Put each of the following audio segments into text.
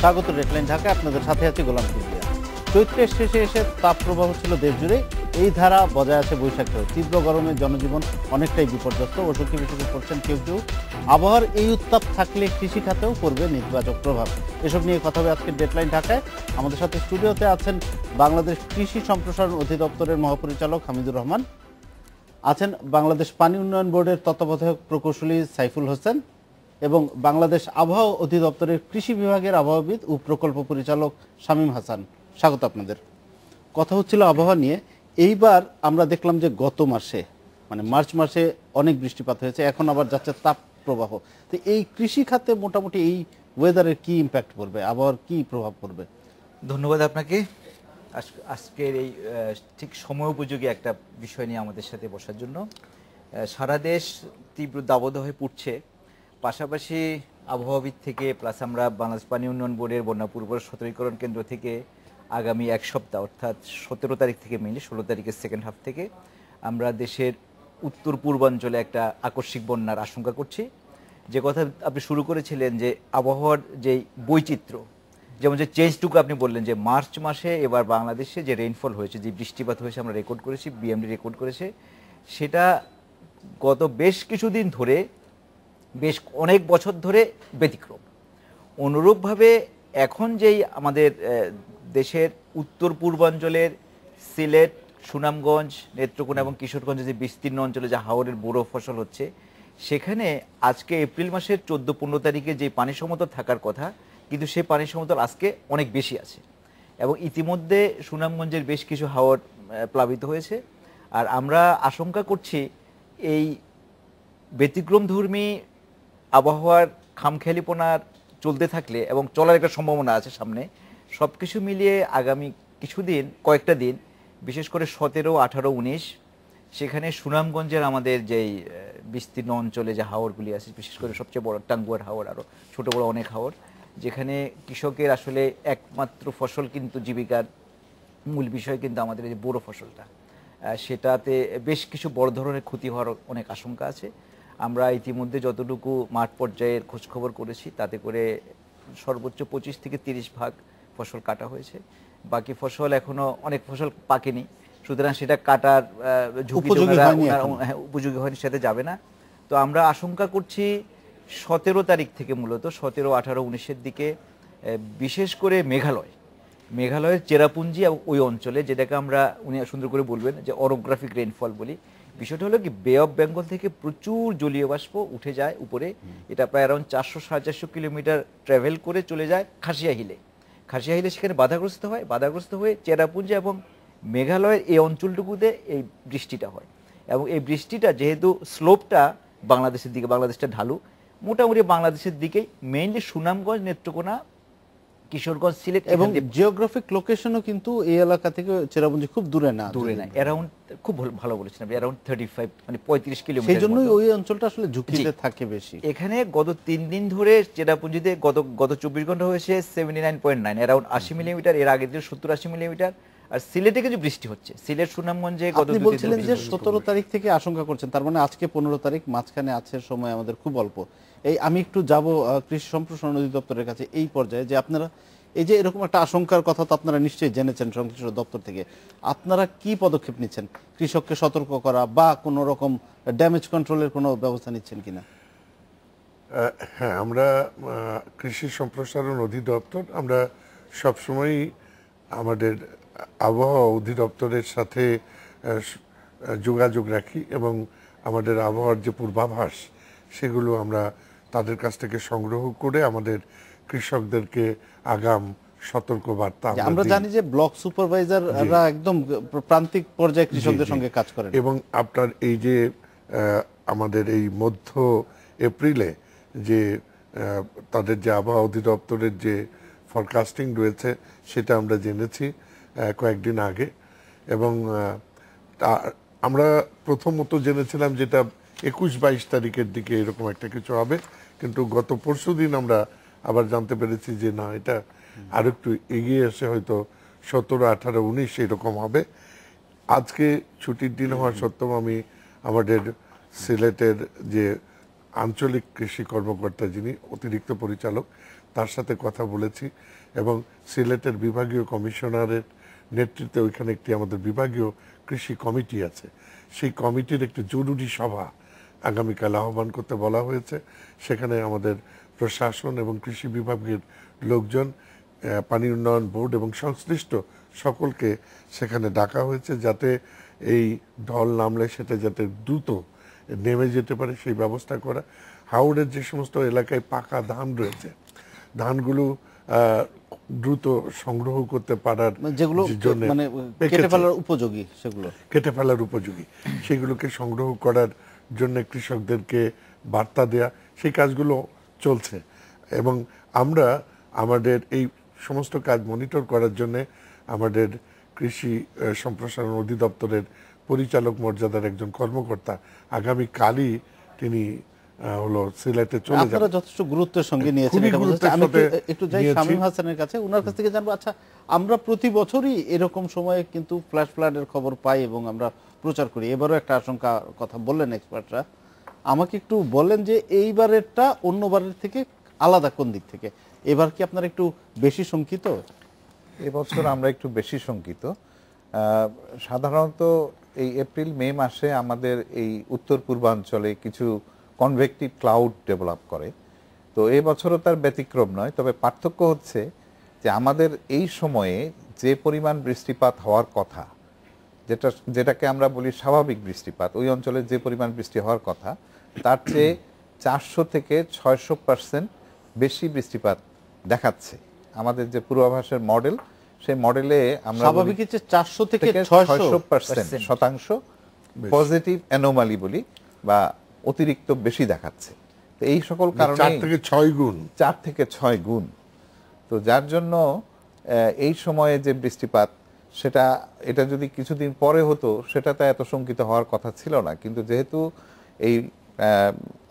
স্বাগত ডেডলাইন ঢাকা, আপনাদের সাথে আছে গোলাম কিবরিয়া। চৈত্রের শেষে এসে তাপপ্রবাহ ছিল দেশ জুড়ে, এই ধারা বজায় আছে বৈশাখেও। তীব্র গরমে জনজীবন অনেকটাই বিপর্যস্ত, অসুখী বিসুখী পড়ছেন কেউ কেউ। আবহাওয়ার এই উত্তাপ থাকলে কৃষি খাতেও পড়বে নেতিবাচক প্রভাব। এসব নিয়ে কথা হবে আজকের ডেডলাইন ঢাকায়। আমাদের সাথে স্টুডিওতে আছেন বাংলাদেশ কৃষি সম্প্রসারণ অধিদপ্তরের মহাপরিচালক হামিদুর রহমান, আছেন বাংলাদেশ পানি উন্নয়ন বোর্ডের তত্ত্বাবধায়ক প্রকৌশলী সাইফুল হোসেন এবং বাংলাদেশ আবহাওয়া অধিদপ্তরের কৃষি বিভাগের আবহাওয়াবিদ ও প্রকল্প পরিচালক শামীম হাসান। স্বাগত আপনাদের। কথা হচ্ছিল আবহাওয়া নিয়ে। এইবার আমরা দেখলাম যে গত মাসে মানে মার্চ মাসে অনেক বৃষ্টিপাত হয়েছে, এখন আবার যাচ্ছে তাপ প্রবাহ। তো এই কৃষি খাতে মোটামুটি এই ওয়েদারের কি ইম্প্যাক্ট পড়বে, আবহাওয়ার কি প্রভাব পড়বে? ধন্যবাদ আপনাকে আজকের এই ঠিক সময় উপযোগী একটা বিষয় নিয়ে আমাদের সাথে বসার জন্য। সারা দেশ তীব্র দাবদাহে পুড়ছে, পাশাপাশি আবহাওয়াবিদ থেকে প্লাস আমরা বাংলাদেশ পানি উন্নয়ন বোর্ডের বন্যা পূর্ব সতর্কীকরণ কেন্দ্র থেকে আগামী এক সপ্তাহ অর্থাৎ 17 তারিখ থেকে মেনলি 16 তারিখের সেকেন্ড হাফ থেকে আমরা দেশের উত্তর পূর্বাঞ্চলে একটা আকস্মিক বন্যার আশঙ্কা করছি। যে কথা আপনি শুরু করেছিলেন যে আবহাওয়ার যে বৈচিত্র্য, যেমন যে চেঞ্জটুকু আপনি বললেন যে মার্চ মাসে এবার বাংলাদেশে যে রেইনফল হয়েছে, যে বৃষ্টিপাত হয়েছে আমরা রেকর্ড করেছি, বিএমডি রেকর্ড করেছে, সেটা গত বেশ কিছুদিন ধরে বেশ অনেক বছর ধরে ব্যতিক্রম। অনুরূপভাবে এখন যেই আমাদের দেশের উত্তর পূর্বাঞ্চলের সিলেট, সুনামগঞ্জ, নেত্রকোনা এবং কিশোরগঞ্জের যে বিস্তীর্ণ অঞ্চলে যে হাওরের বোরো ফসল হচ্ছে, সেখানে আজকে এপ্রিল মাসের 14-15 তারিখে যে পানি সমতল থাকার কথা, কিন্তু সেই পানি সমতল আজকে অনেক বেশি আছে এবং ইতিমধ্যে সুনামগঞ্জের বেশ কিছু হাওর প্লাবিত হয়েছে। আর আমরা আশঙ্কা করছি এই ব্যতিক্রমধর্মী আবহাওয়ার খামখেয়ালিপনার চলতে থাকলে এবং চলার একটা সম্ভাবনা আছে সামনে, সব কিছু মিলিয়ে আগামী কিছুদিন, কয়েকটা দিন, বিশেষ করে 17, 18, 19 সেখানে সুনামগঞ্জের আমাদের যেই বিস্তীর্ণ অঞ্চলে যে হাওরগুলি আছে, বিশেষ করে সবচেয়ে বড় টাঙ্গুয়ার হাওর, আরও ছোটো বড়ো অনেক হাওর, যেখানে কৃষকের আসলে একমাত্র ফসল কিন্তু জীবিকার মূল বিষয় কিন্তু আমাদের এই যে বড় ফসলটা, সেটাতে বেশ কিছু বড় ধরনের ক্ষতি হওয়ার অনেক আশঙ্কা আছে। আমরা ইতিমধ্যে যতটুকু মাঠ পর্যায়ের খোঁজখবর করেছি তাতে করে সর্বোচ্চ 25 থেকে 30 ভাগ ফসল কাটা হয়েছে, বাকি ফসল এখনও অনেক ফসল পাকেনি, সুতরাং সেটা কাটার উপযোগী হয়নি, সেটা যাবে না। তো আমরা আশঙ্কা করছি 17 তারিখ থেকে, মূলত 17, 18, 19-এর দিকে বিশেষ করে মেঘালয়ের চেরাপুঞ্জি এবং ওই অঞ্চলে, যেটাকে আমরা উনি সুন্দর করে বলবেন যে অরোগ্রাফিক রেইনফল বলি। বিষয়টা হলো কি, বে অফ বেঙ্গল থেকে প্রচুর জলীয় বাষ্প উঠে যায় উপরে, এটা প্রায় অ্যারাউন্ড 400-450 কিলোমিটার ট্রাভেল করে চলে যায় খাসিয়া হিলে, সেখানে বাধাগ্রস্ত হয়ে চেরাপুঞ্জি এবং মেঘালয়ের এই অঞ্চলটুকুতে এই বৃষ্টিটা হয়। এবং এই বৃষ্টিটা যেহেতু স্লোপটা বাংলাদেশের দিকে, বাংলাদেশটা ঢালু, মোটামুটি বাংলাদেশের দিকেই, মেইনলি সুনামগঞ্জ, নেত্রকোনা, কিশোরগঞ্জ, সিলেট এবং জিওগ্রাফিক লোকেশনও কিন্তু এই এলাকা থেকে চেরাপুঞ্জি খুব দূরে না, অ্যারাউন্ড, খুব ভালো বলেছেন আপনি, অ্যারাউন্ড 35 মানে 35 কিলোমিটার। সেই জন্যই ওই অঞ্চলটা আসলে ঝুঁকিতে থাকে বেশি। এখানে গত 3 দিন ধরে চেরাপুঞ্জিতে গত 24 ঘন্টা হয়েছে 79.9, অ্যারাউন্ড 80 মিলিমিটার, এর আগের দিন 70-80 মিলিমিটার। আর সিলেটে কিছু বৃষ্টি হচ্ছে, সিলেট সুনামগঞ্জে আপনি বলছিলেন যে 17 তারিখ থেকে আশঙ্কা করছেন, তার মানে আজকে 15 তারিখ, মাঝখানে আছে সময় আমাদের খুব অল্প। এই আমি একটু যাব কৃষি সম্প্রসারণ অধিদপ্তরের কাছে এই পর্যায়ে, যে আপনারা এই যে এরকম একটা আশঙ্কার কথা তো আপনারা নিশ্চয়ই জেনেছেন সংশ্লিষ্ট দপ্তর থেকে, আপনারা কি পদক্ষেপ নিচ্ছেন? কৃষককে সতর্ক করা বা কোনো রকম ড্যামেজ কন্ট্রোলের কোনো ব্যবস্থা নিচ্ছেন কিনা? হ্যাঁ, আমরা কৃষি সম্প্রসারণ অধিদপ্তর আমরা সবসময়ই আমাদের আবহাওয়া অধিদপ্তরের সাথে যোগাযোগ রাখি এবং আমাদের আবহাওয়ার যে পূর্বাভাস সেগুলো আমরা তাদের কাছ থেকে সংগ্রহ করে আমাদের কৃষকদেরকে আগাম সতর্কবার্তা আমরা জানি যে ব্লক সুপারভাইজাররা একদম প্রান্তিক পর্যায়ে কৃষকদের সঙ্গে কাজ করেন। এবং আপনার এই যে আমাদের এই মধ্য এপ্রিলে যে তাদের যে আবহাওয়া অধিদপ্তরের যে ফরকাস্টিং রয়েছে সেটা আমরা জেনেছি কয়েকদিন আগে, এবং আমরা প্রথমত জেনেছিলাম যেটা 21-22 তারিখের দিকে এরকম একটা কিছু হবে, কিন্তু গত পরশুদিন আমরা আবার জানতে পেরেছি যে না, এটা আর একটু এগিয়ে এসে হয়তো 17, 18, 19 এরকম হবে। আজকে ছুটির দিন হওয়া সত্ত্বেও আমি আমাদের সিলেটের যে আঞ্চলিক কৃষি কর্মকর্তা, যিনি অতিরিক্ত পরিচালক, তার সাথে কথা বলেছি এবং সিলেটের বিভাগীয় কমিশনারের নেতৃত্বে ওইখানে একটি আমাদের বিভাগীয় কৃষি কমিটি আছে, সেই কমিটির একটি জরুরি সভা আগামীকাল আহ্বান করতে বলা হয়েছে। সেখানে আমাদের প্রশাসন এবং কৃষি বিভাগের লোকজন, পানি উন্নয়ন বোর্ড এবং সংশ্লিষ্ট সকলকে সেখানে ডাকা হয়েছে, যাতে এই ঢল নামলে সেটা যাতে দ্রুত নেমে যেতে পারে সেই ব্যবস্থা করা। হাওড়ের যে সমস্ত এলাকায় পাকা ধান রয়েছে, ধানগুলো দ্রুত সংগ্রহ করতে পারার যেগুলো জন্য মানে কেটে ফেলার উপযোগী, সেগুলো কেটে ফেলার উপযোগী, সেগুলোকে সংগ্রহ করার জন্য কৃষকদেরকে বার্তা দেয়া, সেই কাজগুলো চলছে। এবং আমরা আমাদের এই সমস্ত কাজ মনিটর করার জন্য আমাদের কৃষি সম্প্রসারণ অধিদপ্তরের পরিচালক মর্যাদার একজন কর্মকর্তা আগামীকালই তিনি হলো সিলেটে চলে যাবেন। আপনারা যথেষ্ট গুরুত্বের সঙ্গে নিয়েছেন এটা বুঝতে। আমি একটু যাই শামীম হাসানের কাছে, ওনার কাছ থেকে জানবো, আচ্ছা আমরা প্রতি বছরই এরকম সময়ে কিন্তু ফ্ল্যাশ ফ্লাডের খবর পাই এবং আমরা প্রচার করি, এবারও একটা আশঙ্কা কথা বললেন এক্সপার্টরা, আমাকে একটু বলেন যে এইবারেরটা অন্যবারের থেকে আলাদা কোন দিক থেকে? এবার কি আপনারা একটু বেশি শঙ্কিত? এবছর আমরা একটু বেশি শঙ্কিত। সাধারণত এই এপ্রিল মে মাসে আমাদের এই উত্তর পূর্বাঞ্চলে কিছু কনভেক্টিভ ক্লাউড ডেভেলপ করে, তো এই বছরও তার ব্যতিক্রম নয়। তবে পার্থক্য হচ্ছে যে আমাদের এই সময়ে যে পরিমাণ বৃষ্টিপাত হওয়ার কথা, যেটাকে আমরা বলি স্বাভাবিক বৃষ্টিপাত, ওই অঞ্চলে যে পরিমাণ বৃষ্টি হওয়ার কথা তার চেয়ে 400 থেকে 600% বেশি বৃষ্টিপাত দেখাচ্ছে। আমাদের যে পূর্বাভাসের মডেল, সেই মডেলে আমরা স্বাভাবিক 400 থেকে 600% পজিটিভ অ্যানোমালি বলি, বা অতিরিক্ত বেশি দেখাচ্ছে। তো এই সকল কারণে 4 থেকে 6 গুণ, 4 থেকে 6 গুণ। তো যার জন্য এই সময়ে যে বৃষ্টিপাত, এটা যদি কিছুদিন পরে হতো সেটাতে এত শঙ্কিত হওয়ার কথা ছিল না। কিন্তু যেহেতু এই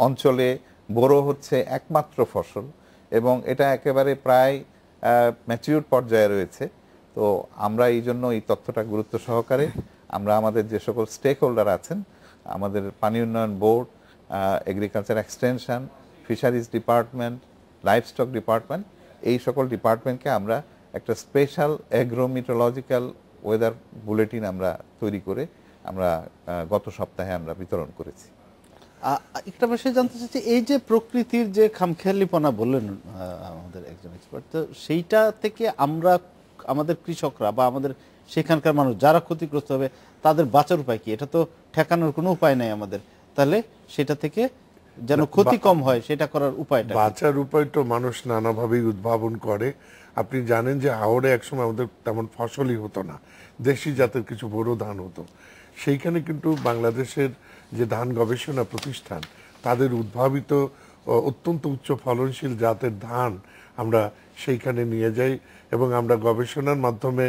অঞ্চলে বোরো হচ্ছে একমাত্র ফসল এবং এটা একেবারে প্রায় ম্যাচিউর পর্যায়ে রয়েছে, তো আমরা এই জন্য এই তথ্যটা গুরুত্ব সহকারে আমরা আমাদের যে সকল স্টেক হোল্ডার আছেন, আমাদের পানি উন্নয়ন board, agriculture extension, fisheries department, livestock department, এই সকল ডিপার্টমেন্টকে আমরা একটা স্পেশাল অ্যাগ্রোমিটোলজিক্যাল ওয়েদার বুলেটিন আমরা তৈরি করে আমরা গত সপ্তাহে আমরা বিতরণ করেছি। একটা বিষয় জানতে চাচ্ছি, এই যে প্রকৃতির যে খামখেয়ালিপনা বললেন আমাদের একজন এক্সপার্ট, তো সেইটা থেকে আমরা আমাদের কৃষকরা বা আমাদের সেখানকার মানুষ যারা ক্ষতিগ্রস্ত হবে তাদের বাঁচার উপায় কি? এটা তো ঠেকানোর কোনো উপায় নাই আমাদের, তাহলে সেটা থেকে যেন ক্ষতি কম হয় সেটা করার উপায়টা? বাঁচার উপায় তো মানুষ নানাভাবেই উদ্ভাবন করে। আপনি জানেন যে হাওড়ে একসময় আমাদের তেমন ফসলই হতো না, দেশি জাতের কিছু বড় ধান হতো। সেইখানে কিন্তু বাংলাদেশের যে ধান গবেষণা প্রতিষ্ঠান, তাদের উদ্ভাবিত অত্যন্ত উচ্চ ফলনশীল জাতের ধান আমরা সেইখানে নিয়ে যাই এবং আমরা গবেষণার মাধ্যমে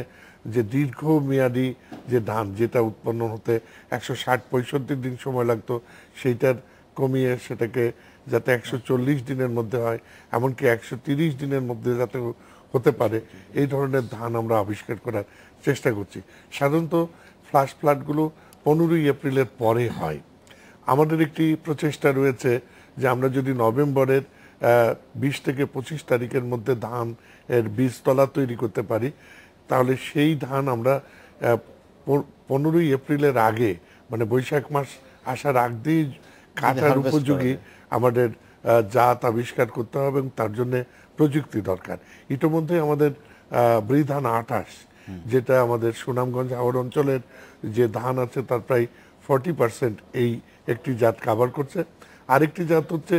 যে দীর্ঘমেয়াদী যে ধান, যেটা উৎপন্ন হতে 160-65 দিন সময় লাগতো, সেইটার কমিয়ে সেটাকে যাতে 140 দিনের মধ্যে হয়, এমনকি 130 দিনের মধ্যে যাতে হতে পারে, এই ধরনের ধান আমরা আবিষ্কার করার চেষ্টা করছি। সাধারণত ফ্ল্যাশ ফ্লাডগুলো 15ই এপ্রিলের পরে হয়। আমাদের একটি প্রচেষ্টা রয়েছে যে আমরা যদি নভেম্বরের 20 থেকে 25 তারিখের মধ্যে ধান এর বীজতলা তৈরি করতে পারি, তাহলে সেই ধান আমরা 15ই এপ্রিলের আগে, মানে বৈশাখ মাস আসার আগ দিয়েই কাটার উপযোগী আমাদের জাত আবিষ্কার করতে হবে এবং তার জন্য প্রযুক্তি দরকার। ইতিমধ্যে আমাদের বৃধান 28, যেটা আমাদের সুনামগঞ্জ হাওড় অঞ্চলের যে ধান আছে তার প্রায় 40% এই একটি জাত কাভার করছে। আরেকটি জাত হচ্ছে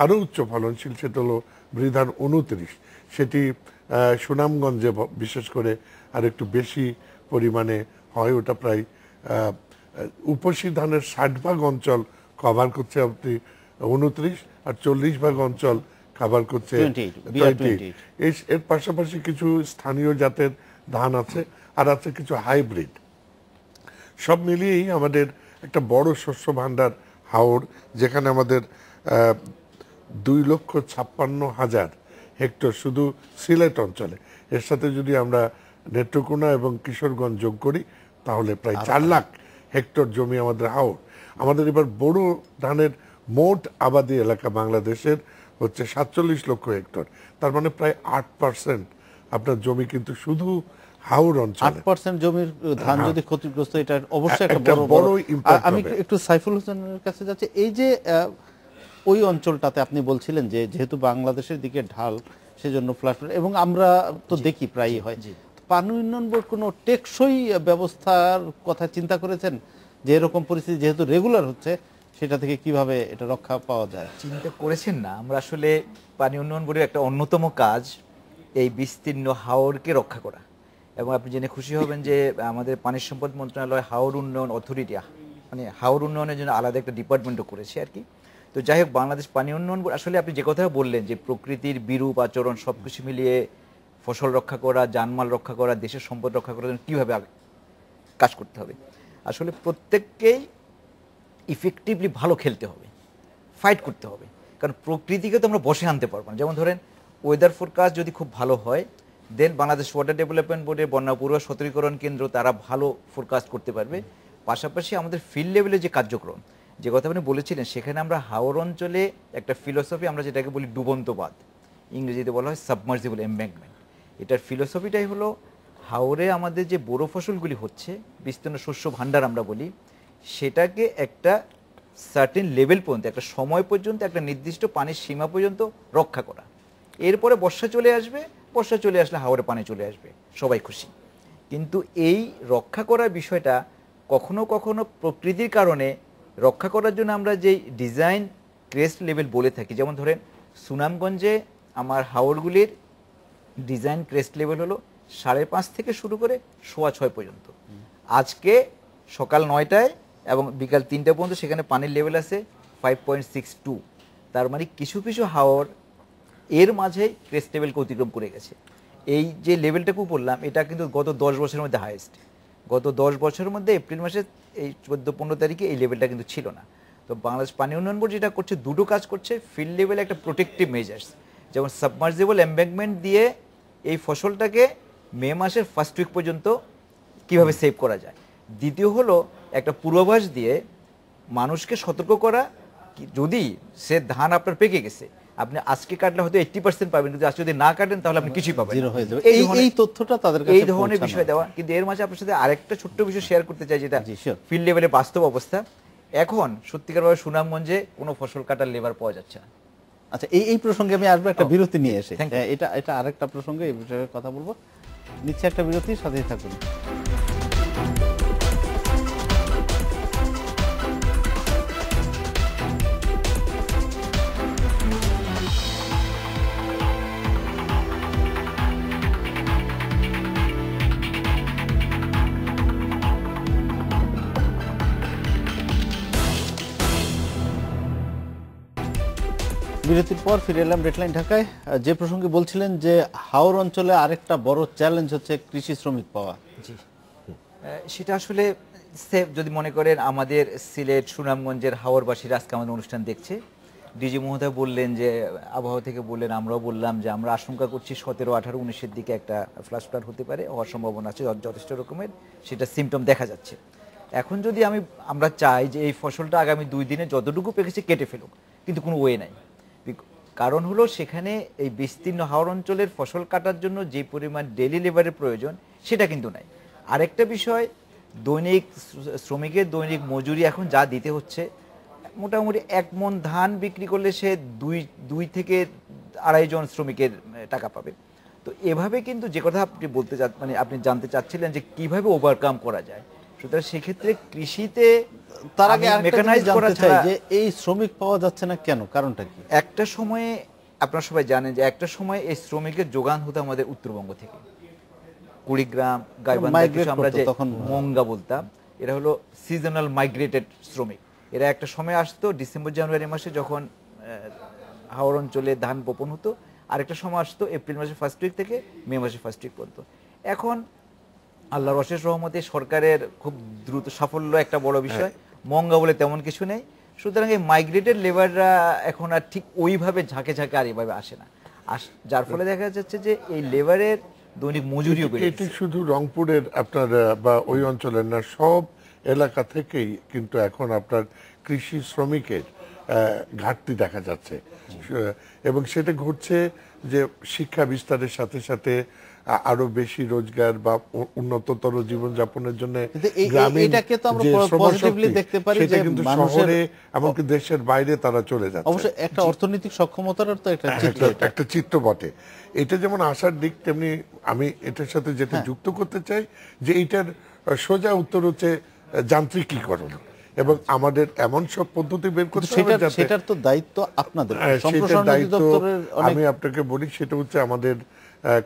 আরও উচ্চ ফলনশীল, সেটা হলো বৃধান 29, সেটি সুনামগঞ্জে বিশেষ করে আর একটু বেশি পরিমাণে হয়। ওটা প্রায় উপসী ধানের 60% অঞ্চল কভার করছে আপনি 29, আর 40% অঞ্চল কভার করছে 28। এর পাশাপাশি কিছু স্থানীয় জাতের ধান আছে, আর আছে কিছু হাইব্রিড। সব মিলিয়েই আমাদের একটা বড় শস্য ভাণ্ডার হাওড়, যেখানে আমাদের 2,56,000 হেক্টর শুধু সিলেট অঞ্চলে, এর সাথে যদি আমরা নেত্রকোনা এবং কিশোরগঞ্জ যোগ করি তাহলে প্রায় 4 লাখ হেক্টর জমি আমাদের হাওড়। আমাদের এবার বড় ধানের মোট আবাদি এলাকা বাংলাদেশের হচ্ছে 47 লক্ষ হেক্টর, তার মানে প্রায় 8% আপনার জমি কিন্তু শুধু হাওর অঞ্চলে। 8% জমির ধান যদি ক্ষতিগ্রস্ত, এটা অবশ্যই একটা একটা বড় বড় impact আমি হবে। একটু সাইফুল হোসেনের কাছে যাচ্ছি। এই যে ওই অঞ্চলটাতে আপনি বলছিলেন যে যেহেতু বাংলাদেশের দিকে ঢাল, সেজন্য ফ্লাড, এবং আমরা তো দেখি প্রায়ই হয়। পানি উন্নয়ন বোর্ড কোনো টেকসই ব্যবস্থার কথা চিন্তা করেছেন যে এরকম পরিস্থিতি যেহেতু রেগুলার হচ্ছে, সেটা থেকে কিভাবে এটা রক্ষা পাওয়া যায়? চিন্তা করেছেন না, আমরা আসলে পানি উন্নয়ন বোর্ডের একটা অন্যতম কাজ এই বিস্তীর্ণ হাওরকে রক্ষা করা। এবং আপনি জেনে খুশি হবেন যে আমাদের পানি সম্পদ মন্ত্রণালয় হাওর উন্নয়ন অথরিটি, মানে হাওর উন্নয়নের জন্য আলাদা একটা ডিপার্টমেন্টও করেছে আর কি। তো যাই হোক, বাংলাদেশ পানি উন্নয়ন বোর্ড আসলে আপনি যে কথা বললেন যে প্রকৃতির বিরূপ আচরণ সব কিছু মিলিয়ে ফসল রক্ষা করা, জানমাল রক্ষা করা, দেশের সম্পদ রক্ষা করার জন্য কীভাবে কাজ করতে হবে, আসলে প্রত্যেককেই ইফেক্টিভলি ভালো খেলতে হবে, ফাইট করতে হবে। কারণ প্রকৃতিকে তো আমরা বসে আনতে পারবো না। যেমন ধরেন ওয়েদার ফোরকাস্ট যদি খুব ভালো হয়, দেন বাংলাদেশ ওয়াটার ডেভেলপমেন্ট বোর্ডের বন্যা পূর্ব সতর্কীকরণ কেন্দ্র তারা ভালো ফোরকাস্ট করতে পারবে। পাশাপাশি আমাদের ফিল্ড লেভেলে যে কার্যক্রম, যে কথা আপনি বলেছিলেন, সেখানে আমরা হাওর অঞ্চলে একটা ফিলোসফি, আমরা যেটাকে বলি ডুবন্ত বাঁধ, ইংরেজিতে বলা হয় সাবমার্সিবল এমব্যাঙ্কমেন্ট। এটার ফিলোসফিটাই হলো হাওরে আমাদের যে বড় ফসলগুলি হচ্ছে, বিস্তীর্ণ শস্য ভাণ্ডার আমরা বলি, সেটাকে একটা সার্টেন লেভেল পর্যন্ত, একটা সময় পর্যন্ত, একটা নির্দিষ্ট পানির সীমা পর্যন্ত রক্ষা করা। এরপরে বর্ষা চলে আসবে, বর্ষা চলে আসলে হাওরে পানি চলে আসবে, সবাই খুশি। কিন্তু এই রক্ষা করার বিষয়টা কখনো কখনো প্রকৃতির কারণে রক্ষা করার জন্য আমরা যেই ডিজাইন ক্রেস্ট লেভেল বলে থাকি, যেমন ধরেন সুনামগঞ্জে আমার হাওরগুলির ডিজাইন ক্রেস্ট লেভেল হলো 5.5 থেকে শুরু করে 6.25 পর্যন্ত। আজকে সকাল 9টায় এবং বিকাল 3টা পর্যন্ত সেখানে পানির লেভেল আছে 5.62। তার মানে কিছু কিছু হাওর এর মাঝেই ক্রেস্ট লেভেলকে অতিক্রম করে গেছে। এই যে লেভেলটাকে বললাম, এটা কিন্তু গত 10 বছরের মধ্যে হাইয়েস্ট। গত 10 বছরের মধ্যে এপ্রিল মাসে এই 14-15 তারিখে এই লেভেলটা কিন্তু ছিল না। তো বাংলাদেশ পানি উন্নয়ন বোর্ড যেটা করছে, দুটো কাজ করছে। ফিল্ড লেভেলে একটা প্রোটেক্টিভ মেজার্স, যেমন সাবমার্সিবল এমব্যাঙ্কমেন্ট দিয়ে এই ফসলটাকে মে মাসের ফার্স্ট উইক পর্যন্ত কিভাবে সেভ করা যায়। দ্বিতীয় হলো একটা পূর্বাভাস দিয়ে মানুষকে সতর্ক করা, যদি সে ধান আপনার পেকে গেছে, আপনি আজকে কাটলে হয়তো 80% পাবেন, কিন্তু আজকে যদি না কাটেন তাহলে আপনি কিছুই পাবেন জিরো হয়ে যাবে। না। এই তথ্যটা তাদের কাছে এই ধরনের বিষয় দেওয়া। কিন্তু এর মাঝে আপনার সাথে আরেকটা ছোট্ট বিষয় শেয়ার করতে চাই, যেটা জি, sure। ফিল্ড লেভেলে বাস্তব অবস্থা। এখন সত্যিকারভাবে সুনামগঞ্জে কোনো ফসল কাটার লেবার পাওয়া যাচ্ছে না। আচ্ছা, এই প্রসঙ্গে আমি আসবো একটা বিরতি নিয়ে এসে। Thank you। এটা আরেকটা প্রসঙ্গে, এই বিষয়ে কথা বলবো। নিচ্ছে একটা বিরতি, সাথেই থাকুন। বিরতির পর ফিরে এলাম রেডলাইন ঢাকায়। যে প্রসঙ্গে বলছিলেন যে হাওর অঞ্চলে আরেকটা বড় চ্যালেঞ্জ হচ্ছে কৃষি শ্রমিক পাওয়া। জি, সেটা আসলে যদি মনে করেন আমাদের সিলেট সুনামগঞ্জের হাওরবাসীরা আজকে আমাদের অনুষ্ঠান দেখছে, ডিজি মহোদয় বললেন যে আবহাওয়া থেকে বললেন, আমরাও বললাম যে আমরা আশঙ্কা করছি 17, 18, 19-এর দিকে একটা ফ্লাশ ফ্লাড হতে পারে, হওয়ার সম্ভাবনা আছে যথেষ্ট রকমের, সেটা সিমটম দেখা যাচ্ছে। এখন যদি আমরা চাই যে এই ফসলটা আগামী 2 দিনে যতটুকু পেকেছে কেটে ফেলুক, কিন্তু কোনো ওয়ে নাই। কারণ হলো সেখানে এই বিস্তীর্ণ হাওর অঞ্চলের ফসল কাটার জন্য যে পরিমাণ ডেইলি লেবারের প্রয়োজন, সেটা কিন্তু নাই। আরেকটা বিষয়, দৈনিক শ্রমিকের দৈনিক মজুরি এখন যা দিতে হচ্ছে, মোটামুটি 1 মণ ধান বিক্রি করলে সে 2 থেকে 2.5 জন শ্রমিকের টাকা পাবে। তো এভাবে কিন্তু যে কথা আপনি মানে আপনি জানতে চাচ্ছিলেন যে কিভাবে ওভারকাম করা যায়, সুতরাং সেক্ষেত্রে কৃষিতে তার আগে মেকানাইজ করা চাই ছাড়া যে এই শ্রমিক পাওয়া যাচ্ছে না কেন, কারণটা কি? একটা সময়ে আপনারা সবাই জানেন যে একটা সময় এই শ্রমিকের যোগান হতো আমাদের উত্তরবঙ্গ থেকে, কুড়িগ্রাম, গাইবান্ধা, কিছু আমরা যে মঙ্গা বলতাম, এরা হলো সিজনাল মাইগ্রেটেড শ্রমিক। এরা একটা সময় আসতো ডিসেম্বর জানুয়ারি মাসে যখন হাওর অঞ্চলে ধান বপন হতো, আরেকটা সময় আসতো এপ্রিল মাসের ফার্স্ট উইক থেকে মে মাসের ফার্স্ট উইক পর্যন্ত। এখন আল্লাহর অশেষ রহমতে সরকারের খুব দ্রুত সাফল্য একটা বড় বিষয়, মঙ্গা বলে তেমন কিছু নেই। সুতরাং এই মাইগ্রেটেড লেবাররা এখন আর ঠিক ওইভাবে ঝাঁকে ঝাঁকে আর এইভাবে আসে না, যার ফলে দেখা যাচ্ছে যে এই লেবারের দৈনিক মজুরিও বেড়ে এটি শুধু রংপুরের আপনার বা ওই অঞ্চলের না, সব এলাকা থেকেই কিন্তু এখন আপনার কৃষি শ্রমিকের ঘাটতি দেখা যাচ্ছে এবং সেটা ঘটছে যে শিক্ষা বিস্তারের সাথে সাথে আরো বেশি রোজগার বা উন্নততর জীবনযাপনের জন্য কিন্তু এটাকে তো আমরা যে পজিটিভলি শ্রমশক্তি, দেখতে পারি সেটা যে কিন্তু মানুষের শহরে এমনকি দেশের বাইরে তারা চলে যাচ্ছে। অবশ্যই একটা অর্থনৈতিক সক্ষমতার তো একটা চিত্র এটা। একটা চিত্র বটে। এটা যেমন আসার দিক, তেমনি আমি এটার সাথে যেটা যুক্ত করতে চাই যে এইটার সোজা উত্তর হচ্ছে যান্ত্রিকীকরণ, এবং আমাদের এমন সব পদ্ধতি বের করতে হবে যাতে সেটার তো দায়িত্ব আপনাদের সেটার সম্প্রসারণ দায়িত্ব অধিদপ্তরের অনেক আমি আপনাকে বলি, সেটা হচ্ছে আমাদের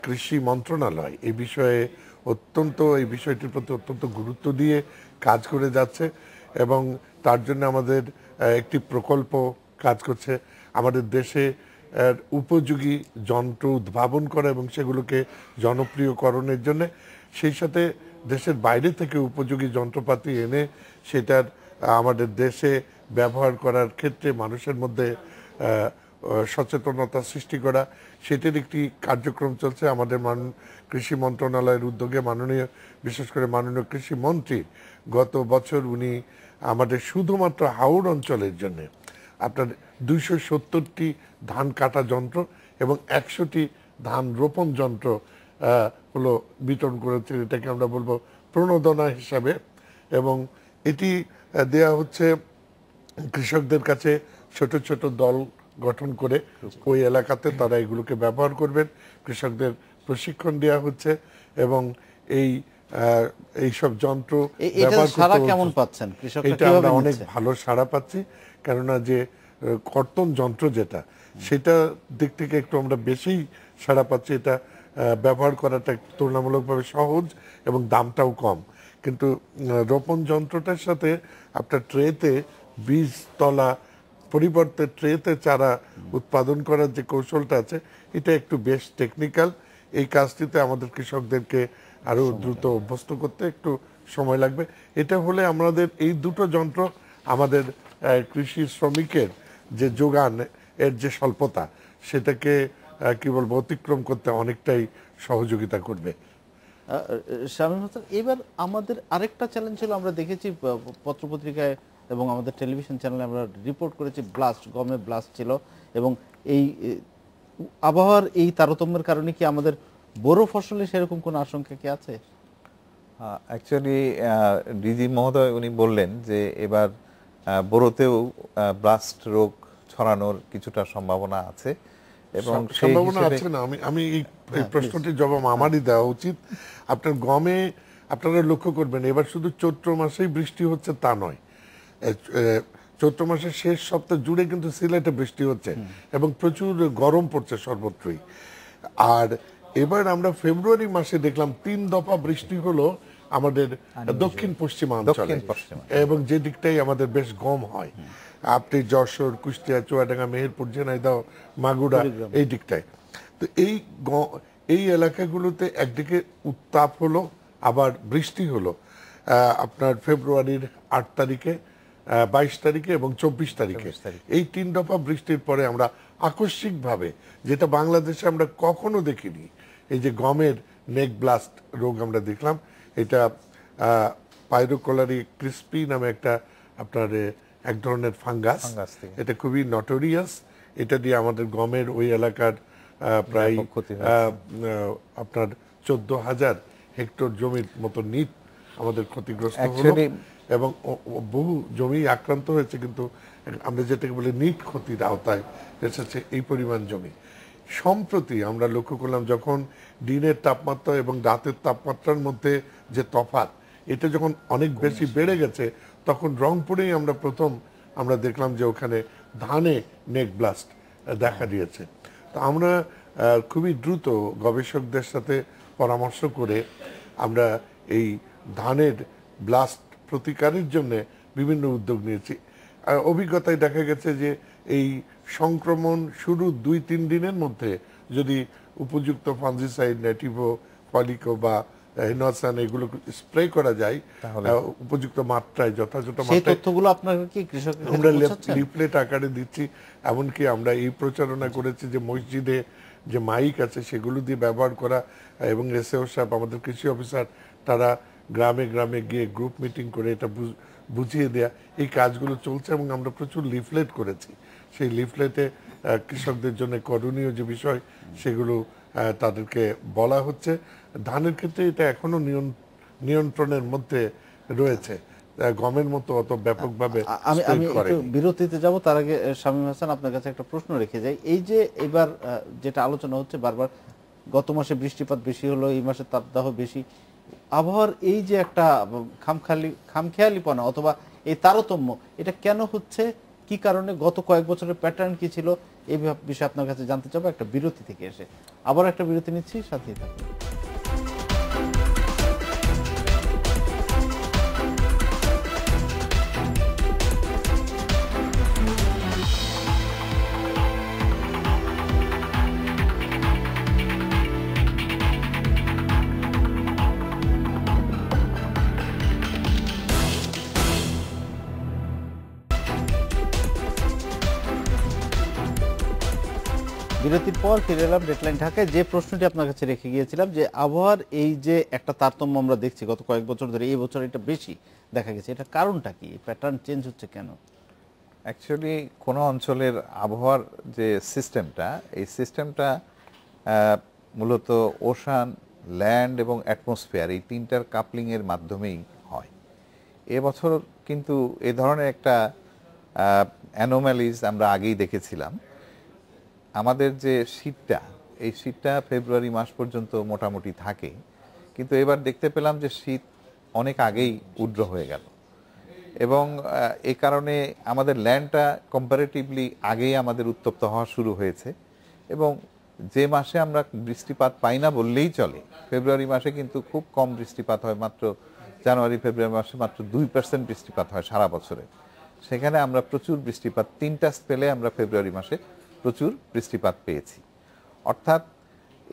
কৃষি মন্ত্রণালয় এই বিষয়ে এই বিষয়টির প্রতি অত্যন্ত গুরুত্ব দিয়ে কাজ করে যাচ্ছে, এবং তার জন্য আমাদের একটি প্রকল্প কাজ করছে আমাদের দেশে উপযোগী যন্ত্র উদ্ভাবন করা এবং সেগুলোকে জনপ্রিয়করণের জন্য, সেই সাথে দেশের বাইরে থেকে উপযোগী যন্ত্রপাতি এনে সেটার আমাদের দেশে ব্যবহার করার ক্ষেত্রে মানুষের মধ্যে সচেতনতা সৃষ্টি করা, সেটার একটি কার্যক্রম চলছে আমাদের কৃষি মন্ত্রণালয়ের উদ্যোগে। বিশেষ করে মাননীয় কৃষি মন্ত্রী গত বছর উনি আমাদের শুধুমাত্র হাওড় অঞ্চলের জন্য আপনার 270টি ধান কাটা যন্ত্র এবং 100টি ধান রোপণ যন্ত্র হলো বিতরণ করেছে। এটাকে আমরা বলবো প্রণোদনা হিসাবে, এবং এটি দেয়া হচ্ছে কৃষকদের কাছে। ছোট ছোট দল গঠন করে ওই এলাকাতে তারা এগুলোকে ব্যবহার করবেন, কৃষকদের প্রশিক্ষণ দেওয়া হচ্ছে, এবং এইসব যন্ত্র ব্যবহার সারা করতে কেমন পাচ্ছেন কৃষকরা, এটা আমরা অনেক ভালো সাড়া পাচ্ছি। কেননা যে কর্তন যন্ত্র যেটা, সেটা দিক থেকে একটু আমরা বেশি সাড়া পাচ্ছি। এটা ব্যবহার করাটা তুলনামূলকভাবে সহজ এবং দামটাও কম। কিন্তু রোপণ যন্ত্রটার সাথে আপনার ট্রেতে বীজ তলা পরিবর্তে ট্রেতে চারা উৎপাদন করার যে কৌশলটা আছে, এটা একটু বেশ টেকনিক্যাল। এই কাজটিতে আমাদের কৃষকদেরকে আরো দ্রুত অভ্যস্ত করতে একটু সময় লাগবে। এটা হলে আমাদের এই দুটো যন্ত্র আমাদের কৃষি শ্রমিকের যে যোগান এর যে স্বল্পতা, সেটাকে কি বলবো অতিক্রম করতে অনেকটাই সহযোগিতা করবে। শামীম হাসান, এবার আমাদের আরেকটা চ্যালেঞ্জ ছিল, আমরা দেখেছি পত্রপত্রিকায় এবং আমাদের টেলিভিশন চ্যানেলে আমরা রিপোর্ট করেছি, গমে ব্লাস্ট ছিল, এবং এই আবহাওয়ার এই তারতম্যের কারণে কি আমাদের বড় ফসলে সেরকম কোনো আশঙ্কা কি আছে? অ্যাকচুয়ালি ডিজি মহোদয় উনি বললেন যে এবার বোরোতেও ব্লাস্ট রোগ ছড়ানোর কিছুটা সম্ভাবনা আছে, এবং সম্ভাবনা আছে না। আমি এই প্রশ্নটির জবাব আমারই দেওয়া উচিত। আপনার গমে আপনারা লক্ষ্য করবেন এবার শুধু চৈত্র মাসেই বৃষ্টি হচ্ছে তা নয়, চৈত্র মাসের শেষ সপ্তাহ জুড়ে কিন্তু সিলেটে বৃষ্টি হচ্ছে এবং প্রচুর গরম পড়ছে সর্বত্রই। আর এবার আমরা ফেব্রুয়ারি মাসে দেখলাম 3 দফা বৃষ্টি হলো আমাদের দক্ষিণ পশ্চিমাঞ্চলে, এবং যে দিকটাই আমাদের বেশ গম হয়, আপনি যশোর, কুষ্টিয়া, চুয়াডাঙ্গা, মেহেরপুর, ঝিনাইদহ, মাগুরা এই দিকটায়। তো এই এলাকাগুলোতে একদিকে উত্তাপ হলো, আবার বৃষ্টি হলো আপনার ফেব্রুয়ারির 8 তারিখে, 22 তারিখে এবং 24 তারিখে। এই 3 দফা বৃষ্টির পরে আমরা আকস্মিকভাবে, যেটা বাংলাদেশে আমরা কখনো দেখিনি, এই যে গমের নেক ব্লাস্ট রোগ আমরা দেখলাম। এটা পাইরোকোলারি ক্রিস্পি নামে একটা আপনার এক ধরনের ফাঙ্গাস, এটা খুবই নটোরিয়াস। এটা দিয়ে আমাদের গমের ওই এলাকার প্রায় আপনার 14,000 হেক্টর জমির মতো নিট আমাদের ক্ষতিগ্রস্ত হলো, এবং বহু জমি আক্রান্ত হয়েছে। কিন্তু আমরা যেটাকে বলি নিট ক্ষতির আওতায় এসেছে এই পরিমাণ জমি। সম্প্রতি আমরা লক্ষ্য করলাম যখন দিনের তাপমাত্রা এবং রাতের তাপমাত্রার মধ্যে যে তফাৎ, এটা যখন অনেক বেশি বেড়ে গেছে, তখন রংপুরেই আমরা দেখলাম যে ওখানে ধানে নেক ব্লাস্ট দেখা দিয়েছে। তো আমরা খুবই দ্রুত গবেষকদের সাথে পরামর্শ করে আমরা এই ধানের ব্লাস্ট প্রতিকারের জন্য বিভিন্ন উদ্যোগ নিয়েছি। অভিজ্ঞতায় দেখা গেছে যে এই সংক্রমণ শুরু 2-3 দিনের মধ্যে যদি উপযুক্ত ফাঞ্জিসাইড, নেটিভো, ফলিকো বা হেনোসান এগুলো স্প্রে করা যায় উপযুক্ত মাত্রায়, যথাযথ মাত্রায়, তথ্যগুলো আপনারা কি কৃষকদের আমরা লিফলেট আকারে দিচ্ছি। এমনকি আমরা এই প্রচারণা করেছি যে মসজিদে যে মাইক আছে সেগুলো দিয়ে ব্যবহার করা, এবং এসএও সাহেব আমাদের কৃষি অফিসার তারা গ্রামে গ্রামে গিয়ে গ্রুপ মিটিং করে এটা বুঝিয়ে দেয়া, এই কাজগুলো চলছে এবং আমরা প্রচুর লিফলেট করেছি। সেই লিফলেটে কৃষকদের জন্য করণীয় যে বিষয় সেগুলো তাদেরকে বলা হচ্ছে। ধানের ক্ষেত্রে এটা এখনো নিয়ন্ত্রণের মধ্যে রয়েছে, গমের মতো অত ব্যাপকভাবে আমি spread একটু করেনি। বিরতিতে যাব, তার আগে শামীম হাসান আপনার কাছে একটা প্রশ্ন রেখে যাই। এই যে এবার যেটা আলোচনা হচ্ছে বারবার, গত মাসে বৃষ্টিপাত বেশি হলো, এই মাসে তাপদাহ বেশি, আবহাওয়ার এই যে একটা খামখেয়ালিপনা অথবা এই তারতম্য, এটা কেন হচ্ছে, কি কারণে, গত কয়েক বছরের প্যাটার্ন কি ছিল, এই বিষয়ে আপনার কাছে জানতে চাবো একটা বিরতি থেকে এসে। আবার একটা বিরতি নিচ্ছি, সাথেই থাকুন। বিরতির পর ফিরে এলাম ডেডলাইন ঢাকায়। যে প্রশ্নটি আপনার কাছে রেখে গিয়েছিলাম যে আবহাওয়ার এই যে একটা তারতম্য আমরা দেখছি গত কয়েক বছর ধরে, এই বছর এটা বেশি দেখা গেছে, এটা কারণটা কি, প্যাটার্ন চেঞ্জ হচ্ছে কেন? অ্যাকচুয়ালি কোনো অঞ্চলের আবহাওয়ার যে সিস্টেমটা, এই সিস্টেমটা মূলত ওশান, ল্যান্ড এবং অ্যাটমসফিয়ার, এই তিনটার কাপলিংয়ের মাধ্যমেই হয়। এবছর কিন্তু এ ধরনের একটা অ্যানোম্যালিজ আমরা আগেই দেখেছিলাম। আমাদের যে শীতটা, এই শীতটা ফেব্রুয়ারি মাস পর্যন্ত মোটামুটি থাকে, কিন্তু এবার দেখতে পেলাম যে শীত অনেক আগেই উড্র হয়ে গেল এবং এই কারণে আমাদের ল্যান্ডটা কম্পারেটিভলি আগেই আমাদের উত্তপ্ত হওয়া শুরু হয়েছে। এবং যে মাসে আমরা বৃষ্টিপাত পাই না বললেই চলে, ফেব্রুয়ারি মাসে কিন্তু খুব কম বৃষ্টিপাত হয়, মাত্র জানুয়ারি ফেব্রুয়ারি মাসে মাত্র 2% বৃষ্টিপাত হয় সারা বছরে। সেখানে আমরা প্রচুর বৃষ্টিপাত, 3টা স্পেলে আমরা ফেব্রুয়ারি মাসে প্রচুর বৃষ্টিপাত পেয়েছি। অর্থাৎ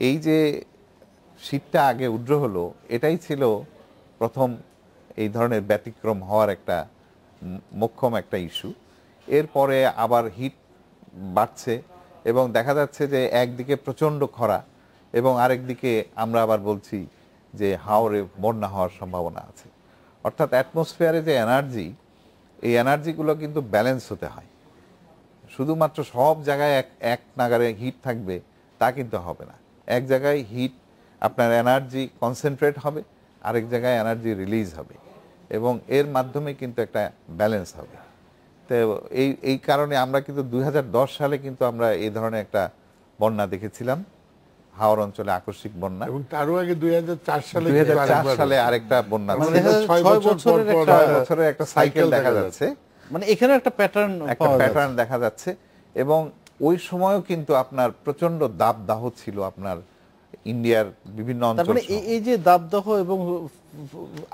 এই যে শীতটা আগে উড্র হলো, এটাই ছিল প্রথম এই ধরনের ব্যতিক্রম হওয়ার একটা মোক্ষম একটা ইস্যু। এরপরে আবার হিট বাড়ছে এবং দেখা যাচ্ছে যে একদিকে প্রচণ্ড খরা এবং আরেকদিকে আমরা আবার বলছি যে হাওরে বন্যা হওয়ার সম্ভাবনা আছে। অর্থাৎ অ্যাটমসফিয়ারে যে এনার্জি, এই এনার্জিগুলো কিন্তু ব্যালেন্স হতে হয়। শুধুমাত্র সব জায়গায় এক নাগারে হিট থাকবে তা কিন্তু হবে না। এক জায়গায় হিট আপনার এনার্জি কনসেন্ট্রেট হবে, আরেক জায়গায় এনার্জি রিলিজ হবে এবং এর মাধ্যমে কিন্তু একটা ব্যালেন্স হবে। তো এই কারণে আমরা কিন্তু 2010 সালে কিন্তু আমরা এই ধরনের একটা বন্যা দেখেছিলাম, হাওর অঞ্চলে আকস্মিক বন্যা, এবং তারও আগে 2004 সালে আরেকটা বন্যা, মানে দেখা যাচ্ছে 6 বছরের একটা 6 বছরের একটা সাইকেল দেখা যাচ্ছে, মানে এখানে একটা প্যাটার্ন দেখা যাচ্ছে। এবং ওই সময়ও কিন্তু আপনার প্রচন্ড দাবদাহ ছিল আপনার ইন্ডিয়ার বিভিন্ন অঞ্চল। মানে এই যে দাবদাহ এবং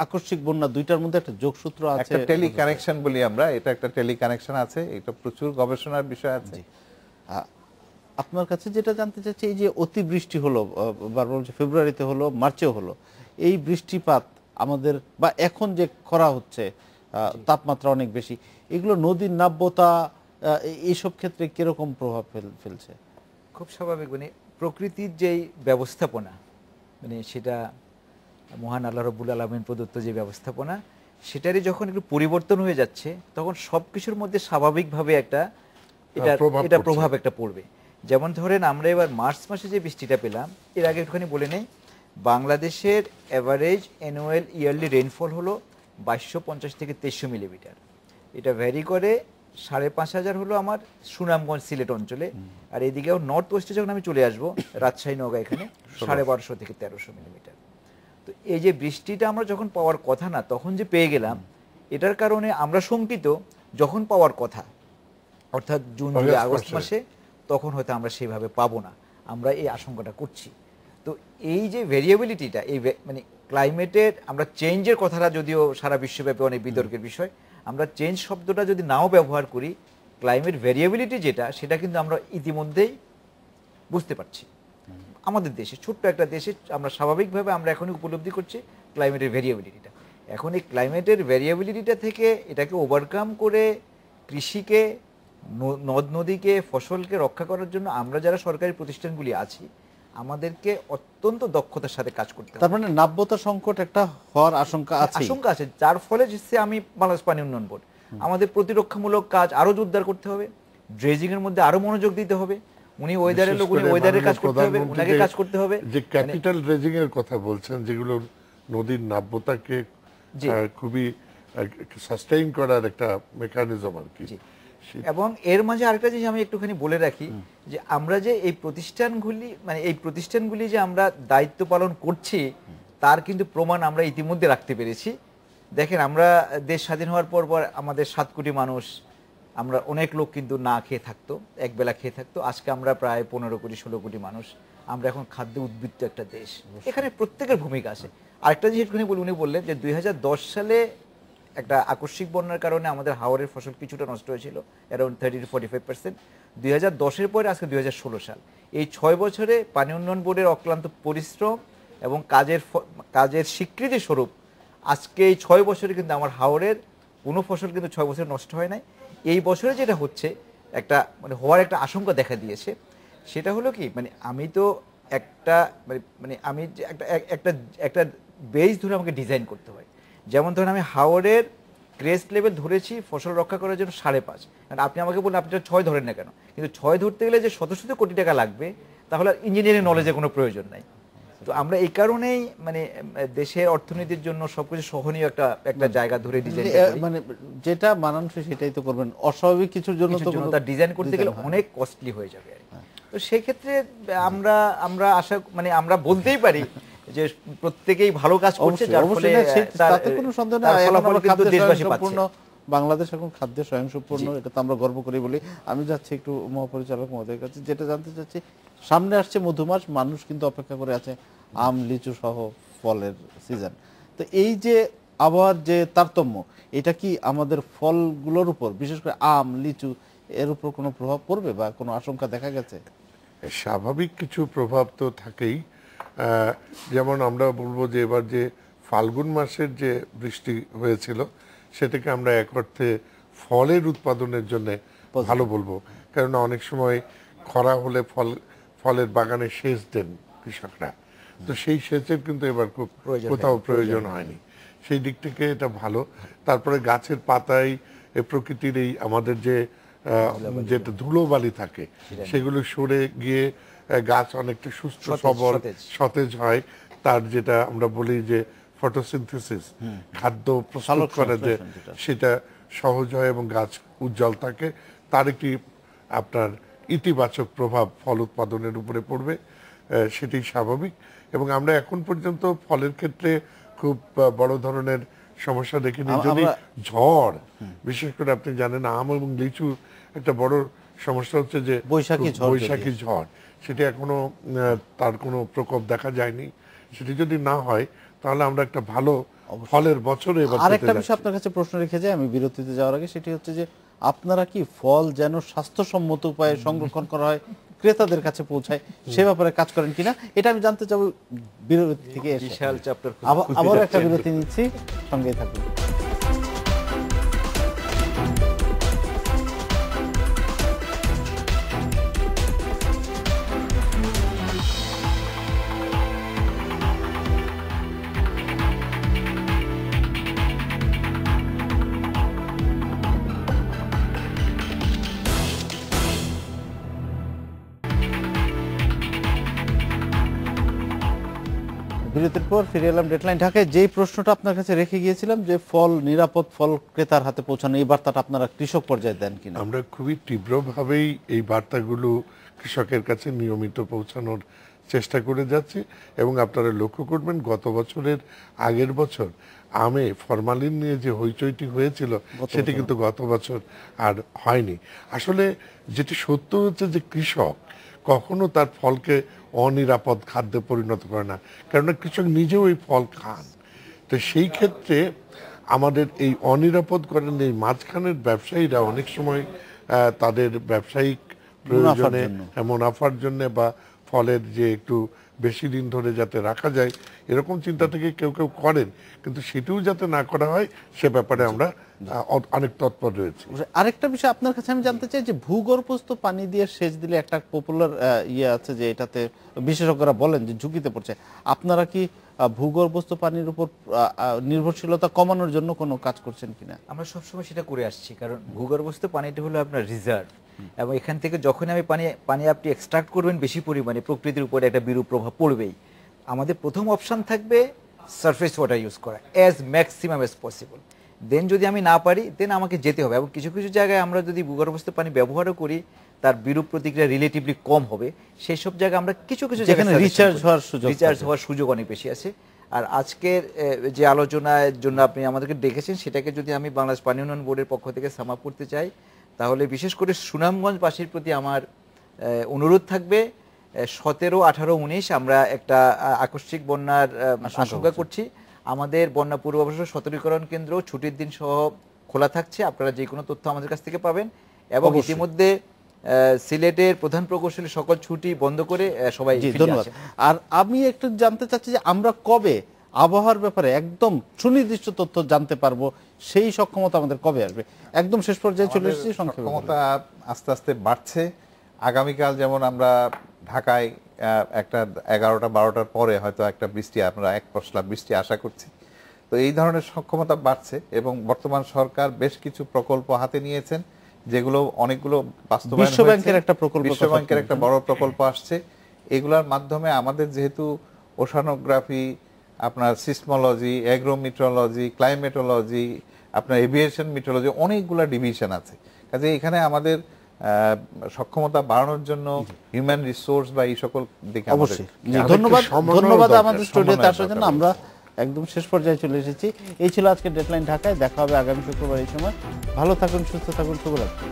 আকস্মিক বন্যা, দুইটার মধ্যে একটা যোগসূত্র আছে, একটা টেলি কানেকশন বলি আমরা, এটা একটা টেলি কানেকশন আছে, এটা প্রচুর গবেষণার বিষয় আছে। আপনার কাছে যেটা জানতে চাচ্ছি, এই যে অতিবৃষ্টি হলো, বারবার বলছে ফেব্রুয়ারিতে হলো, মার্চেও হলো, এই বৃষ্টিপাত আমাদের বা এখন যে খরা হচ্ছে, তাপমাত্রা অনেক বেশি, এগুলো নদীর নাব্যতা এইসব ক্ষেত্রে কিরকম প্রভাব ফেলছে? খুব স্বাভাবিক, মানে প্রকৃতির যেই ব্যবস্থাপনা, মানে সেটা মহান আল্লাহ রব্বুল আলামিন প্রদত্ত যে ব্যবস্থাপনা, সেটারই যখন একটু পরিবর্তন হয়ে যাচ্ছে, তখন সব কিছুর মধ্যে স্বাভাবিকভাবে এটা প্রভাব একটা পড়বে। যেমন ধরেন আমরা এবার মার্চ মাসে যে বৃষ্টিটা পেলাম, এর আগে একটুখানি বলে নেই, বাংলাদেশের অ্যাভারেজ অ্যানুয়াল ইয়ারলি রেইনফল হলো 2250 থেকে 2300 মিলিমিটার। এটা ভ্যারি করে 5500 হলো আমার সুনামগঞ্জ সিলেট অঞ্চলে, আর এদিকেও নর্থ ওয়েস্টে যখন আমি চলে আসবো, রাজশাহী নওগাঁ, এখানে 1250 থেকে 1300 মিলিমিটার। তো এই যে বৃষ্টিটা আমরা যখন পাওয়ার কথা না, তখন যে পেয়ে গেলাম, এটার কারণে আমরা শঙ্কিত। যখন পাওয়ার কথা অর্থাৎ জুন জুলাই আগস্ট মাসে, তখন হয়তো আমরা সেইভাবে পাবো না, আমরা এই আশঙ্কাটা করছি। তো এই যে ভেরিয়েবিলিটিটা, এই মানে ক্লাইমেটের আমরা চেঞ্জের কথাটা যদিও সারা বিশ্বব্যাপী অনেক বিতর্কের বিষয়, আমরা চেঞ্জ শব্দটা যদি নাও ব্যবহার করি, ক্লাইমেট ভেরিয়েবিলিটি যেটা, সেটা কিন্তু আমরা ইতিমধ্যেই বুঝতে পারছি। আমাদের দেশে, ছোট্ট একটা দেশে, আমরা স্বাভাবিকভাবে আমরা এখনই উপলব্ধি করছি ক্লাইমেটের ভেরিয়েবিলিটিটা। এখন এই ক্লাইমেটের ভেরিয়েবিলিটিটা থেকে এটাকে ওভারকাম করে কৃষিকে, নদ নদীকে, ফসলকে রক্ষা করার জন্য আমরা যারা সরকারি প্রতিষ্ঠানগুলি আছি, আমাদেরকে অত্যন্ত দক্ষতার সাথে কাজ করতে হবে। তার মানে নাব্যতা সংকট একটা হওয়ার আশঙ্কা আছে। আশঙ্কা আছে, যার ফলে যে আমি বাংলাদেশ পানি উন্নয়ন বোর্ড আমাদের প্রতিরক্ষামূলক কাজ আরো জোরদার করতে হবে, ড্রেজিং এর মধ্যে আরো মনোযোগ দিতে হবে। উনি ওয়েদারের লোক, উনি ওয়েদারের কাজ করতে হবে, উনাকে কাজ করতে হবে। যে ক্যাপিটাল ড্রেজিং এর কথা বলছেন, যেগুলো নদীর নাব্যতাকে খুবই সাস্টেইন করার একটা মেকানিজম আর কি। এবং এর মাঝে আরেকটা জিনিস আমি একটুখানি বলে রাখি, যে আমরা যে এই প্রতিষ্ঠানগুলি যে আমরা দায়িত্ব পালন করছি, তার কিন্তু প্রমাণ আমরা ইতিমধ্যে রাখতে পেরেছি। দেখেন, আমরা দেশ স্বাধীন হওয়ার পর আমাদের 7 কোটি মানুষ, আমরা অনেক লোক কিন্তু না খেয়ে থাকতো, একবেলা খেয়ে থাকতো। আজকে আমরা প্রায় 15 কোটি 16 কোটি মানুষ, আমরা এখন খাদ্য উদ্বৃত্ত একটা দেশ। এখানে প্রত্যেকের ভূমিকা আছে। আরেকটা জিনিস একটুখানি বলি, উনি বললেন যে 2010 সালে একটা আকস্মিক বন্যার কারণে আমাদের হাওরের ফসল কিছুটা নষ্ট হয়েছিল, অ্যারাউন্ড 30 to 45%। 2010-এর পরে আজকে 2016 সাল, এই 6 বছরে পানি উন্নয়ন বোর্ডের অক্লান্ত পরিশ্রম এবং কাজের স্বীকৃতি স্বরূপ আজকে এই 6 বছরে কিন্তু আমার হাওরের কোনো ফসল কিন্তু 6 বছরে নষ্ট হয় নাই। এই বছরে যেটা হচ্ছে, একটা মানে হওয়ার একটা আশঙ্কা দেখা দিয়েছে, সেটা হলো কি, মানে আমি তো একটা মানে আমি যে একটা বেস ধরে আমাকে ডিজাইন করতে হয়। যেমন ধরুন, আমি হাওরের ক্রেস্ট লেভেল ধরেছি ফসল রক্ষা করার জন্য 5.5, কারণ আপনি আমাকে বললেন আপনি 6 ধরেন না কেন, কিন্তু 6 ধরতে গেলে যে শত শত কোটি টাকা লাগবে, তাহলে ইঞ্জিনিয়ারিং নলেজের কোনো প্রয়োজন নাই। তো আমরা এই কারণেই মানে দেশের অর্থনীতির জন্য সবকিছু সহনীয় একটা জায়গা ধরে ডিজাইন, মানে যেটা মানানসই সেটাই তো করবেন, অস্বাভাবিক কিছুর জন্য তো তার ডিজাইন করতে গেলে অনেক কস্টলি হয়ে যাবে। তো সেই ক্ষেত্রে আমরা আশা মানে আমরা বলতেই পারি যে প্রত্যেকেই ভালো কাজ করছে, যার ফলে তাতে কোনো সন্দেহ নেই। বাংলাদেশ এখন খাদ্যে স্বয়ংসম্পূর্ণ, এটা তো আমরা গর্ব করে বলি। আমি যাচ্ছি একটু মহাপরিচালক মহোদয়ের কাছে, যেটা জানতে চাচ্ছি, সামনে আসছে মধুমাস, মানুষ কিন্তু অপেক্ষা করে আছে আম লিচু সহ ফলের সিজন। তো এই যে আবহাওয়ার যে তারতম্য, এটা কি আমাদের ফলগুলোর উপর, বিশেষ করে আম লিচু, এর উপর কোনো প্রভাব পড়বে বা কোনো আশঙ্কা দেখা গেছে? স্বাভাবিক কিছু প্রভাব তো থাকেই। যেমন আমরা বলবো যে এবার যে ফাল্গুন মাসের যে বৃষ্টি হয়েছিল, সেটাকে আমরা এক অর্থে ফলের উৎপাদনের জন্য ভালো বলবো। কেননা অনেক সময় খরা হলে ফলের বাগানে সেচ দেন কৃষকরা, তো সেই সেচের কিন্তু এবার খুব কোথাও প্রয়োজন হয়নি। সেই দিক থেকে এটা ভালো। তারপরে গাছের পাতায় প্রকৃতির এই আমাদের যে যেটা ধুলোবালি থাকে, সেগুলো সরে গিয়ে গাছ অনেকটা সুস্থ সবল সতেজ হয়। তার যেটা আমরা বলি যে ফটোসিনথেসিস, খাদ্য প্রস্তুত করে, যে সেটা সহজ হয় এবং গাছ উজ্জ্বল থাকে, তার একটি আপনার ইতিবাচক প্রভাব ফল উৎপাদনের উপরে পড়বে, সেটি স্বাভাবিক। এবং আমরা এখন পর্যন্ত ফলের ক্ষেত্রে খুব বড় ধরনের সমস্যা দেখিনি। যদি ঝড়, বিশেষ করে আপনি জানেন আম এবং লিচু একটা বড় সমস্যা হচ্ছে যে বৈশাখী ঝড়, সেটি এখনো তার কোনো প্রকোপ দেখা যায়নি। সেটি যদি না হয়, তাহলে আমরা একটা ভালো ফলের বছরে। আরেকটা বিষয় আপনার কাছে প্রশ্ন রেখে যাই আমি বিরতিতে যাওয়ার আগে, সেটি হচ্ছে যে আপনারা কি ফল যেন স্বাস্থ্যসম্মত উপায়ে সংরক্ষণ করা হয়, ক্রেতাদের কাছে পৌঁছায়, সে ব্যাপারে কাজ করেন কিনা, এটা আমি জানতে চাবো বিরতি থেকে এসে। বিশাল চ্যাপ্টার, আবার একটা বিরতি নিচ্ছি, সঙ্গেই থাকুন। বিরতির পর ফিরে এলাম ডেডলাইন ঢাকায়। যেই প্রশ্নটা আপনার কাছে রেখে গিয়েছিলাম, যে ফল, নিরাপদ ফল ক্রেতার হাতে পৌঁছানো, এই বার্তাটা আপনারা কৃষক পর্যায়ে দেন কিনা? আমরা খুবই তীব্রভাবেই এই বার্তাগুলো কৃষকের কাছে নিয়মিত পৌঁছানোর চেষ্টা করে যাচ্ছি। এবং আপনারা লক্ষ্য করবেন, গত বছরের আগের বছর আমে ফরমালিন নিয়ে যে হইচইটি হয়েছিল, সেটি কিন্তু গত বছর আর হয়নি। আসলে যেটি সত্য হচ্ছে যে কৃষক কখনো তার ফলকে অনিরাপদ খাদ্যে পরিণত করে না, কেননা কৃষক নিজেও এই ফল খান। তো সেই ক্ষেত্রে আমাদের এই অনিরাপদ করেন এই মাঝখানের ব্যবসায়ীরা অনেক সময় তাদের ব্যবসায়িক প্রয়োজনে, মুনাফার জন্য বা ফলের যে একটু বেশি দিন ধরে যাতে রাখা যায় এরকম চিন্তা থেকে কেউ কেউ করেন, কিন্তু সেটিও যাতে না করা হয় সে ব্যাপারে আমরা অনেক তৎপর রয়েছে। আরেকটা বিষয় আপনার কাছে আমি জানতে চাই যে ভূগর্ভস্থ পানি দিয়ে সেচ দিলে একটা পপুলার ইয়ে আছে যে এটাতে বিশেষজ্ঞরা বলেন যে ঝুঁকিতে পড়ছে, আপনারা কি ভূগর্ভস্থ পানির উপর নির্ভরশীলতা কমানোর জন্য কোনো কাজ করছেন কিনা? আমরা সবসময় সেটা করে আসছি, কারণ ভূগর্ভস্থ পানিটা হলো আপনার রিজার্ভ, এবং এখান থেকে যখন আমি পানি আপনি এক্সট্রাক্ট করবেন বেশি পরিমাণে প্রকৃতির উপরে একটা বিরূপ প্রভাব পড়বেই। আমাদের প্রথম অপশন থাকবে সারফেস ওয়াটার ইউজ করা অ্যাজ ম্যাক্সিমাম অ্যাজ পসিবল। দেন যদি আমি না পারি দেন আমাকে যেতে হবে, এবং কিছু কিছু জায়গায় আমরা যদি ভূগর্ভস্থ পানি ব্যবহারও করি তার বিরূপ প্রতিক্রিয়া রিলেটিভলি কম হবে, সেই সব জায়গায় আমরা কিছু কিছু যেখানে রিচার্জ হওয়ার সুযোগ অনেক বেশি আছে। আর আজকের যে আলোচনার জন্য আপনি আমাদেরকে ডেকেছেন সেটাকে যদি আমি বাংলাদেশ পানি উন্নয়ন বোর্ডের পক্ষ থেকে সাম আপ করতে চাই, তাহলে বিশেষ করে সুনামগঞ্জবাসীর প্রতি আমার অনুরোধ থাকবে 17, 18, 19 আমরা একটা আকস্মিক বন্যার আশঙ্কা করছি। আমাদের বন্যা পূর্বাভাস সতর্কীকরণ কেন্দ্র ছুটির দিন সহ খোলা থাকছে, আপনারা যে কোনো তথ্য আমাদের কাছ থেকে পাবেন, এবং ইতিমধ্যে সিলেটের প্রধান প্রকৌশলী সকল ছুটি বন্ধ করে সবাই ধন্যবাদ। আর আমি একটু জানতে চাচ্ছি যে আমরা কবে আবহাওয়ার ব্যাপারে একদম সুনির্দিষ্ট তথ্য জানতে পারবো, সেই সক্ষমতা আমাদের কবে আসবে? একদম শেষ পর্যায়ে চলে এসেছি, সক্ষমতা আস্তে আস্তে বাড়ছে। আগামীকাল যেমন আমরা ঢাকায় একটা 11টা 12টার পরে হয়তো একটা বৃষ্টি, আমরা এক পশলা বৃষ্টি আশা করছি। তো এই ধরনের সক্ষমতা বাড়ছে, এবং বর্তমান সরকার বেশ কিছু প্রকল্প হাতে নিয়েছেন যেগুলো অনেকগুলো বাস্তবায়ন হয়েছে। বিশ্ব ব্যাংকের একটা বড় প্রকল্প আসছে। এগুলোর মাধ্যমে আমাদের যেহেতু ওশানোগ্রাফি, আপনার সিসমোলজি, অ্যাগ্রোমিট্রোলজি, ক্লাইমেটোলজি, আপনার এভিয়েশন মিট্রোলজি, অনেকগুলো ডিভিশন আছে। কাজে এখানে আমাদের সক্ষমতা বাড়ানোর জন্য হিউম্যান রিসোর্স বা এই সকল দিকে অবশ্যই ধন্যবাদ আমাদের স্টুডিওতে আসার জন্য। আমরা একদম শেষ পর্যায়ে চলে এসেছি। এই ছিল আজকে ডেডলাইন ঢাকায়। দেখা হবে আগামী শুক্রবার এই সময়। ভালো থাকুন, সুস্থ থাকুন, শুভরাত্রি।